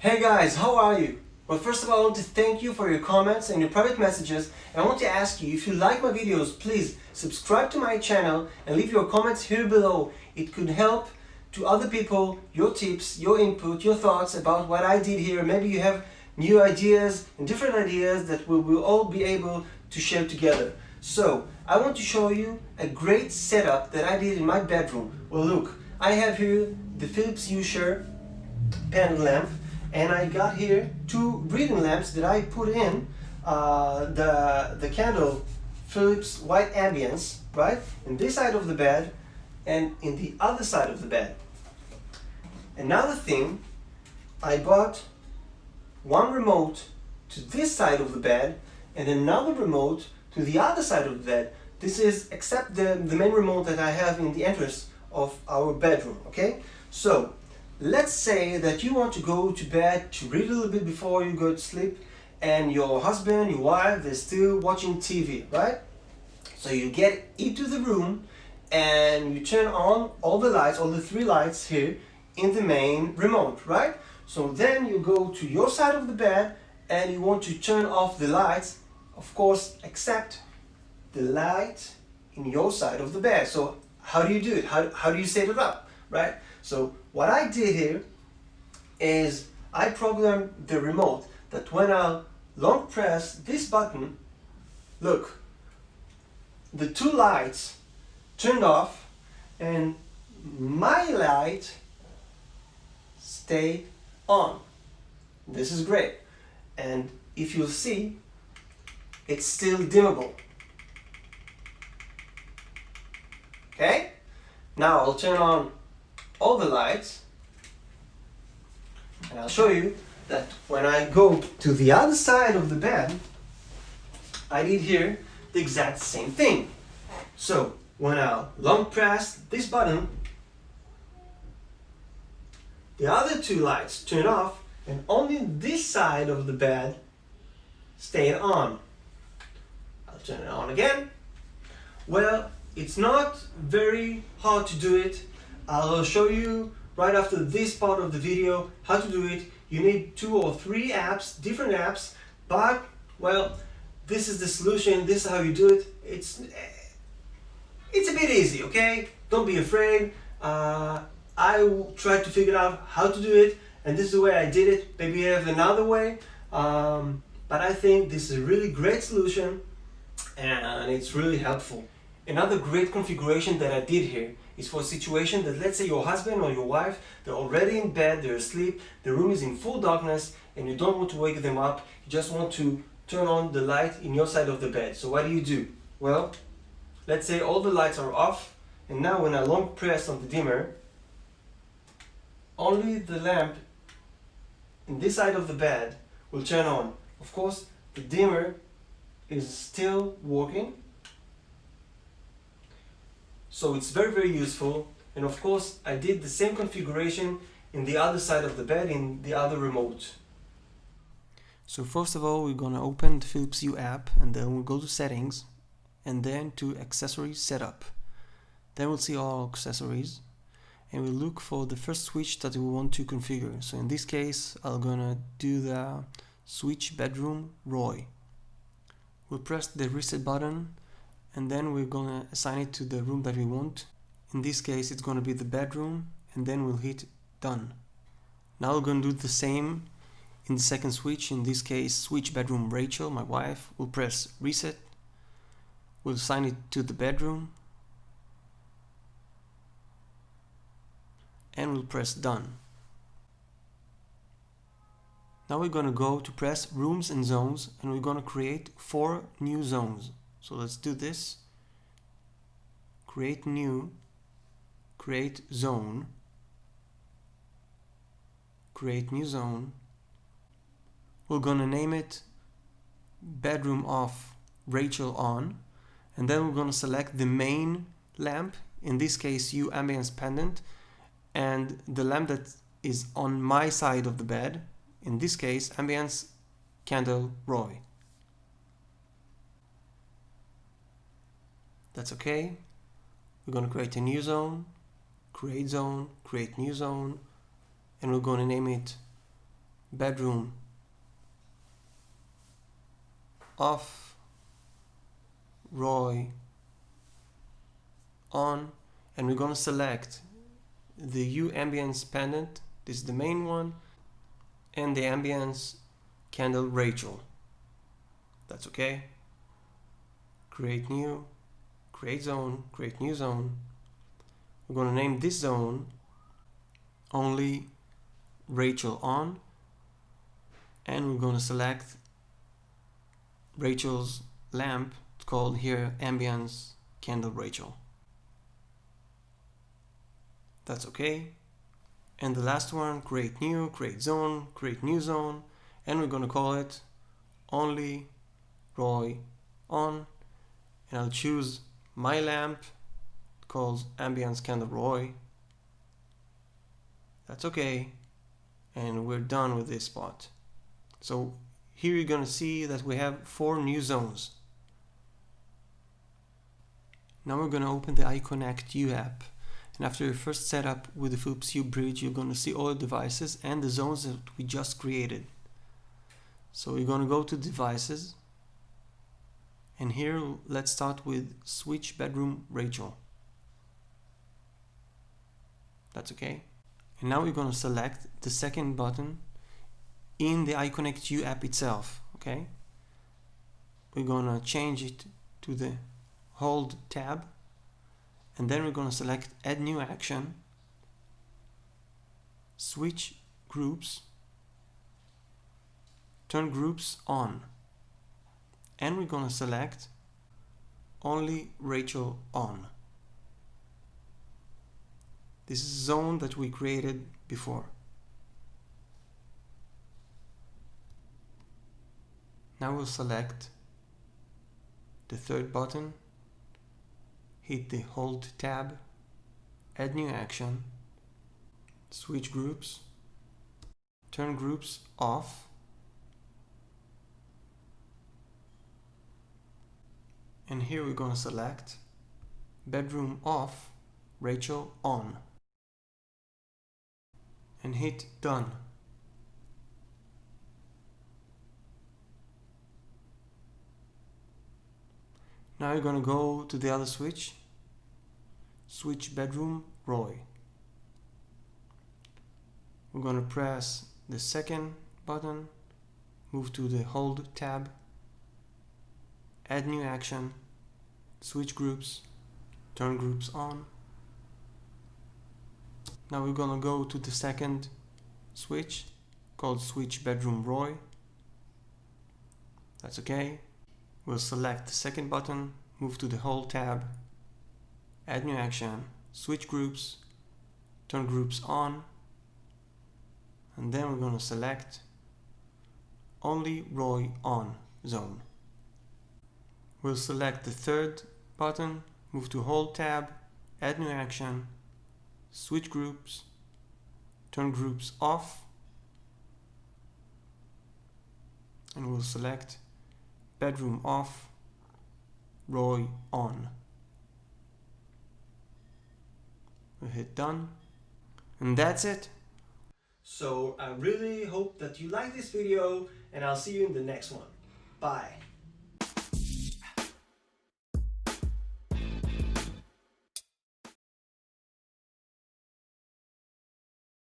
Hey guys, how are you? Well, first of all, I want to thank you for your comments and your private messages. And I want to ask you, if you like my videos, please subscribe to my channel and leave your comments here below. It could help to other people, your tips, your input, your thoughts about what I did here. Maybe you have new ideas and different ideas that we will all be able to share together. So, I want to show you a great setup that I did in my bedroom. Well, look, I have here the Philips Hue pen lamp, and I got here two reading lamps that I put in the candle Philips White Ambience, right, in this side of the bed and in the other side of the bed. Another thing, I bought one remote to this side of the bed and another remote to the other side of the bed. This is except the main remote that I have in the entrance of our bedroom, okay? So let's say that you want to go to bed to read a little bit before you go to sleep, and your husband, your wife, they're still watching TV, right? So you get into the room and you turn on all the lights, all the three lights here in the main remote, right? So then you go to your side of the bed and you want to turn off the lights, of course, except the light in your side of the bed. So how do you do it? How do you set it up, right? So what I did here is I programmed the remote that when I long press this button, look, the two lights turned off and my light stayed on. This is great. And if you'll see, it's still dimmable. Okay? Now I'll turn on all the lights and I'll show you that when I go to the other side of the bed, I did here the exact same thing. So when I long press this button, the other two lights turn off and only this side of the bed stayed on. I'll turn it on again. Well, it's not very hard to do it. I'll show you right after this part of the video how to do it. You need 2 or 3 apps, different apps, but well, this is the solution. This is how you do it. It's a bit easy, okay? Don't be afraid. I tried to figure out how to do it, and this is the way I did it. Maybe you have another way, but I think this is a really great solution and it's really helpful. Another great configuration that I did here is for a situation that, let's say your husband or your wife, they're already in bed, they're asleep, the room is in full darkness and you don't want to wake them up, you just want to turn on the light in your side of the bed. So what do? Well, let's say all the lights are off, and now when I long press on the dimmer, only the lamp in this side of the bed will turn on. Of course, the dimmer is still working, so it's very useful. And of course, I did the same configuration in the other side of the bed in the other remote. So first of all, we're gonna open the Philips Hue app, and then we'll go to settings and then to accessories setup. Then we'll see all accessories and we'll look for the first switch that we want to configure. So in this case, I'm gonna do the switch bedroom ROY. We'll press the reset button and then we're gonna assign it to the room that we want. In this case, it's gonna be the bedroom, and then we'll hit done. Now we're gonna do the same in the second switch. In this case, switch bedroom Rachel, my wife. We'll press reset. We'll assign it to the bedroom and we'll press done. Now we're gonna go to press rooms and zones, and we're gonna create 4 new zones. So let's do this. Create new, create zone, create new zone. We're gonna name it bedroom of Rachel on, and then we're gonna select the main lamp, in this case Hue Ambience Pendant, and the lamp that is on my side of the bed, in this case Ambience Candle ROY. That's okay. We're going to create a new zone, create new zone, and we're going to name it bedroom off, Roy on, and we're going to select the Hue Ambience pendant, this is the main one, and the ambience candle Rachel. That's okay. Create new, create zone, create new zone. We're going to name this zone only Rachel on, and we're going to select Rachel's lamp called here ambience candle Rachel. That's okay. And the last one, create new, create zone, create new zone, and we're going to call it only Roy on, and I'll choose my lamp called ambience candle Roy. That's okay, and we're done with this spot. So here you're going to see that we have 4 new zones. Now we're going to open the iConnect Hue app, and after your first setup with the Philips Hue bridge, you're going to see all the devices and the zones that we just created. So you're going to go to devices, and here let's start with switch bedroom Rachel. That's okay. And now we're going to select the second button in the iConnect Hue app itself. Okay, we're going to change it to the hold tab, and then we're going to select add new action, switch groups, turn groups on, and we're going to select only Rachel on. This is a zone that we created before. Now we'll select the third button, hit the hold tab, add new action, switch groups, turn groups off, and here we're going to select bedroom off, Rachel on, and hit done. Now you're going to go to the other switch, switch bedroom Roy. We're going to press the second button, move to the hold tab, add new action, switch groups, turn groups on. Now we're going to go to the second switch called switch bedroom Roy. That's okay. We'll select the second button, move to the hold tab, add new action, switch groups, turn groups on, and then we're going to select only Roy on zone. We'll select the third button, move to hold tab, add new action, switch groups, turn groups off, and we'll select bedroom off, Roy on. We'll hit done, and that's it. So I really hope that you like this video, and I'll see you in the next one. Bye.